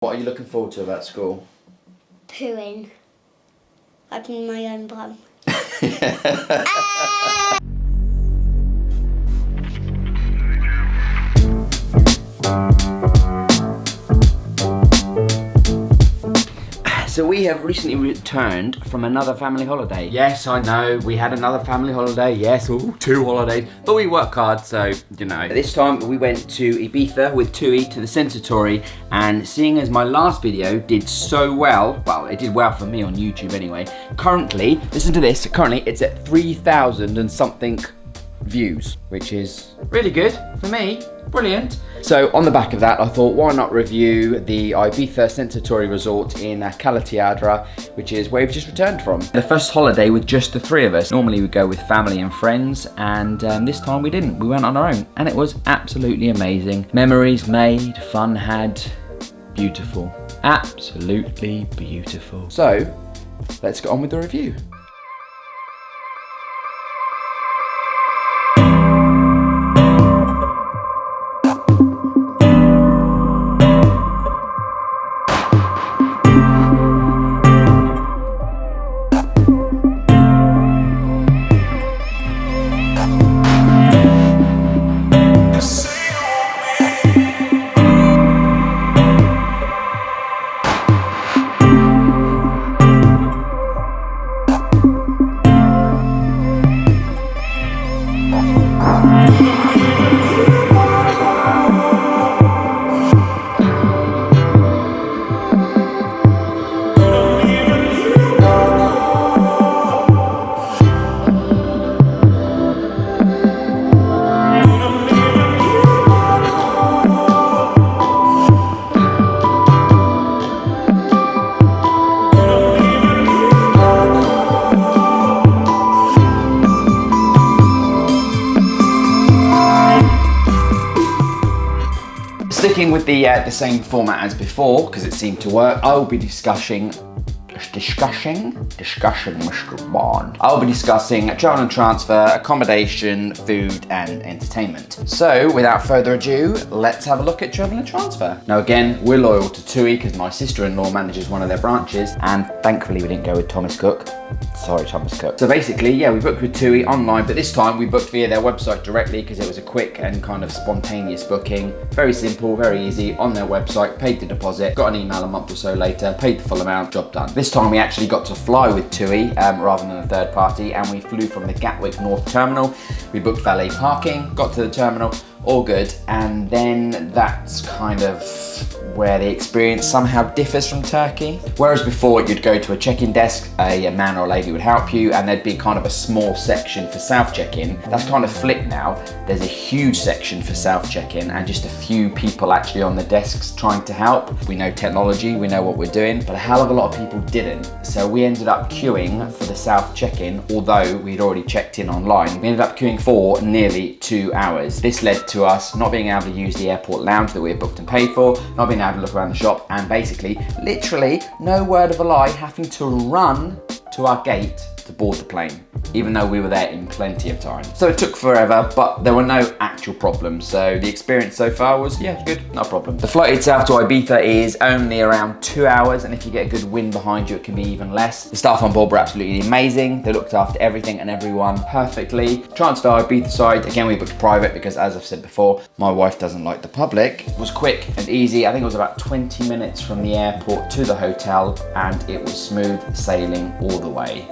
What are you looking forward to about school? Pooing. Having my own bum. So we have recently returned from another family holiday. Yes, I know, we had another family holiday. Yes, ooh, 2 holidays. But we work hard, so, you know. This time we went to Ibiza with Tui to the Sensatori, and seeing as my last video did so well, it did well for me on YouTube anyway. Currently, listen to this, currently it's at 3,000 and something views, which is really good for me. Brilliant. So on the back of that, I thought, why not review the Ibiza Sensatori Resort in Cala Tarida, which is where we've just returned from. The first holiday with just the 3 of us. Normally we go with family and friends, and this time we didn't. We went on our own, and it was absolutely amazing. Memories made, fun had, beautiful. Absolutely beautiful. So let's get on with the review. Sticking with the same format as before, because it seemed to work, I will be discussing, Mr. Bond. I'll be discussing travel and transfer, accommodation, food and entertainment. So without further ado, let's have a look at travel and transfer. Now again, we're loyal to TUI because my sister-in-law manages one of their branches, and thankfully we didn't go with Thomas Cook. Sorry, Thomas Cook. So basically, yeah, we booked with TUI online, but this time we booked via their website directly because it was a quick and kind of spontaneous booking. Very simple, very easy, on their website, paid the deposit, got an email a month or so later, paid the full amount, job done. This time we actually got to fly with TUI rather than a third party, and we flew from the Gatwick North Terminal. We booked valet parking, got to the terminal, all good, and then that's kind of where the experience somehow differs from Turkey. Whereas before you'd go to a check-in desk, a man or a lady would help you, and there'd be kind of a small section for self check-in. That's kind of flipped now. There's a huge section for self check-in and just a few people actually on the desks trying to help. We know technology, we know what we're doing, but a hell of a lot of people didn't. So we ended up queuing for the self check-in, although we'd already checked in online. We ended up queuing for nearly 2 hours. This led to us not being able to use the airport lounge that we had booked and paid for, not being able to look around the shop, and basically, literally, no word of a lie, having to run to our gate to board the plane, even though we were there in plenty of time. So it took forever, but there were no actual problems. So the experience so far was, yeah, good, no problem. The flight itself to Ibiza is only around 2 hours, and if you get a good wind behind you, it can be even less. The staff on board were absolutely amazing. They looked after everything and everyone perfectly. Transfer Ibiza side, again, we booked private because, as I've said before, my wife doesn't like the public. It was quick and easy. I think it was about 20 minutes from the airport to the hotel, and it was smooth sailing all the way.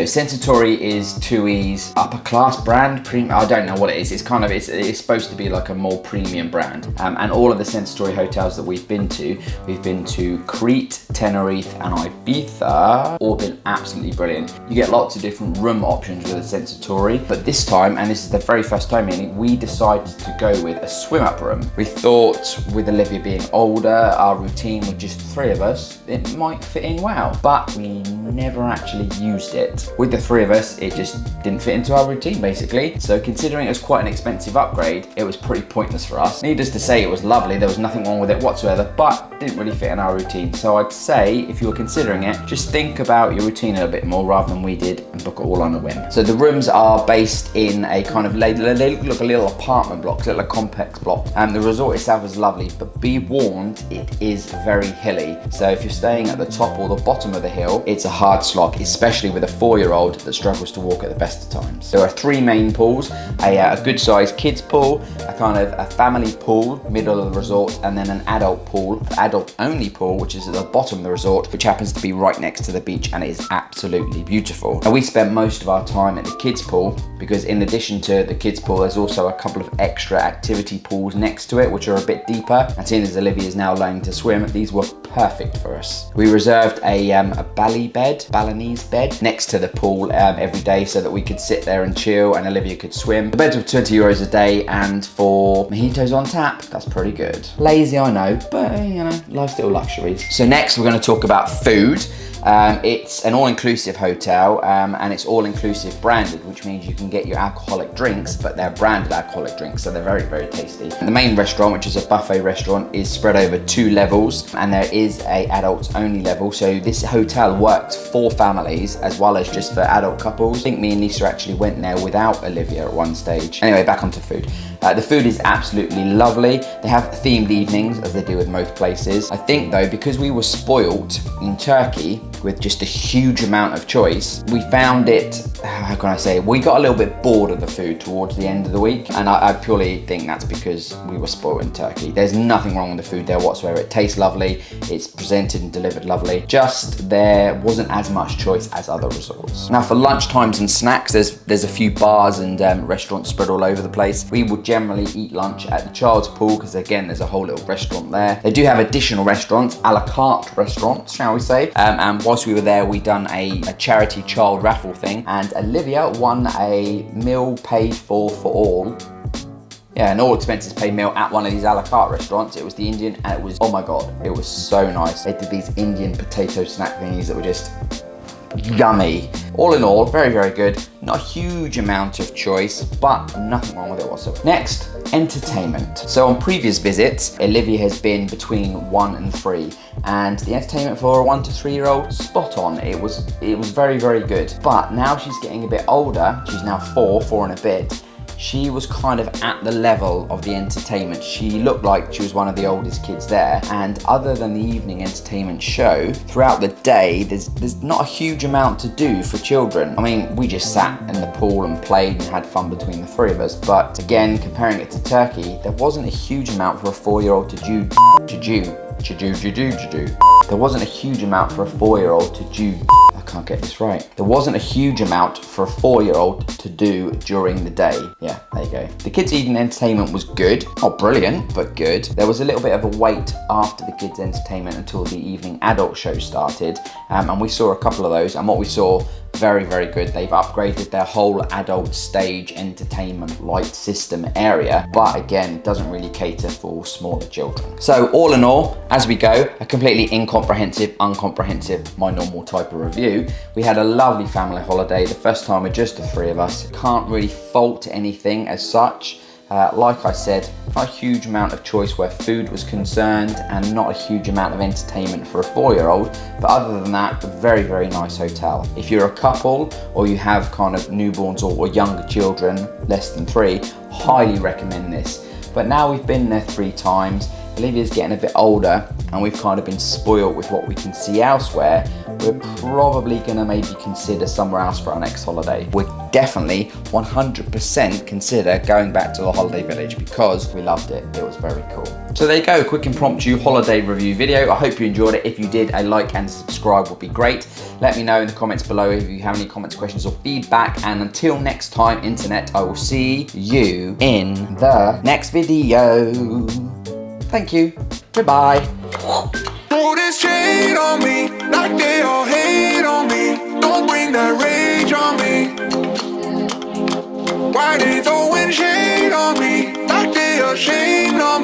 So Sensatori is TUI's upper class brand. I don't know what it is. It's kind of, it's supposed to be like a more premium brand. And all of the Sensatori hotels that we've been to Crete, Tenerife and Ibiza, all been absolutely brilliant. You get lots of different room options with a Sensatori, but this time, and this is the very first time we decided to go with a swim up room. We thought with Olivia being older, our routine with just the three of us, it might fit in well, but we never actually used it. With the three of us, it just didn't fit into our routine basically. So considering it was quite an expensive upgrade, it was pretty pointless for us. Needless to say, it was lovely. There was nothing wrong with it whatsoever, but didn't really fit in our routine. So I'd say if you were considering it, just think about your routine a little bit more rather than we did and book it all on a whim. So the rooms are based in a kind of, they look like a little apartment block, like a complex block. The resort itself is lovely, but be warned, it is very hilly. So if you're staying at the top or the bottom of the hill, it's a hard slog, especially with a 4-year-old that struggles to walk at the best of times. There are 3 main pools, a good sized kids pool, a kind of a family pool, middle of the resort, and then an adult pool, adult only pool, which is at the bottom of the resort, which happens to be right next to the beach, and it is absolutely beautiful. And we spent most of our time at the kids pool because in addition to the kids pool, there's also a couple of extra activity pools next to it, which are a bit deeper. And seeing as Olivia is now learning to swim, these were perfect for us. We reserved a Balinese bed next to the pool every day so that we could sit there and chill and Olivia could swim. The beds were €20 a day, and for mojitos on tap, that's pretty good. Lazy, I know, but you know, life's little luxuries. So next we're going to talk about food. It's an all-inclusive hotel and it's all-inclusive branded, which means you can get your alcoholic drinks, but they're branded alcoholic drinks, so they're very, very tasty. And the main restaurant, which is a buffet restaurant, is spread over 2 levels, and there is a adults only level. So this hotel works for families as well as just for adult couples. I think me and Lisa actually went there without Olivia at one stage. Anyway, back onto food. The food is absolutely lovely. They have themed evenings, as they do with most places. I think though, because we were spoilt in Turkey with just a huge amount of choice, we found it, how can I say, we got a little bit bored of the food towards the end of the week. And I purely think that's because we were spoiled in Turkey. There's nothing wrong with the food there whatsoever. It tastes lovely, it's presented and delivered lovely. Just there wasn't as much choice as other resorts. Now for lunch times and snacks, there's a few bars and restaurants spread all over the place. We would generally eat lunch at the child's pool because again, there's a whole little restaurant there. They do have additional restaurants, a la carte restaurants, shall we say. And whilst we were there, we done a charity child raffle thing, and Olivia won a meal paid for all. Yeah, an all expenses paid meal at one of these a la carte restaurants. It was the Indian, and it was, oh my God, it was so nice. They did these Indian potato snack thingies that were just yummy. All in all, very, very good. Not a huge amount of choice, but nothing wrong with it whatsoever. Next, entertainment. So on previous visits, Olivia has been between 1 and 3, and the entertainment for a 1 to 3-year-old, spot on. It was very, very good. But now she's getting a bit older. She's now 4 and a bit. She was kind of at the level of the entertainment. She looked like she was one of the oldest kids there. And other than the evening entertainment show, throughout the day, there's not a huge amount to do for children. I mean, we just sat in the pool and played and had fun between the 3 of us. But again, comparing it to Turkey, there wasn't a huge amount for a 4-year-old to do. There wasn't a huge amount for a 4-year-old to do. I can't get this right. There wasn't a huge amount for a 4-year-old to do during the day. Yeah, there you go. The kids' evening entertainment was good. Not brilliant, but good. There was a little bit of a wait after the kids' entertainment until the evening adult show started. And we saw a couple of those, and what we saw, very, very good. They've upgraded their whole adult stage entertainment light system area, but again, doesn't really cater for smaller children. So all in all, as we go, a completely incomprehensive, uncomprehensive, my normal type of review. We had a lovely family holiday, the first time with just the 3 of us. Can't really fault anything as such. Like I said, not a huge amount of choice where food was concerned, and not a huge amount of entertainment for a 4-year-old. But other than that, a very, very nice hotel. If you're a couple or you have kind of newborns or younger children, less than 3, highly recommend this. But now we've been there 3 times. Olivia's getting a bit older, and we've kind of been spoiled with what we can see elsewhere, we're probably gonna maybe consider somewhere else for our next holiday. We'd definitely 100% consider going back to the holiday village because we loved it. It was very cool. So there you go, a quick impromptu holiday review video. I hope you enjoyed it. If you did, a like and subscribe would be great. Let me know in the comments below if you have any comments, questions, or feedback. And until next time, internet, I will see you in the next video. Thank you. Goodbye. Throw this shade on me, like they all hate on me. Don't bring that rage on me. Why they throwing shade on me, like they ashamed on me?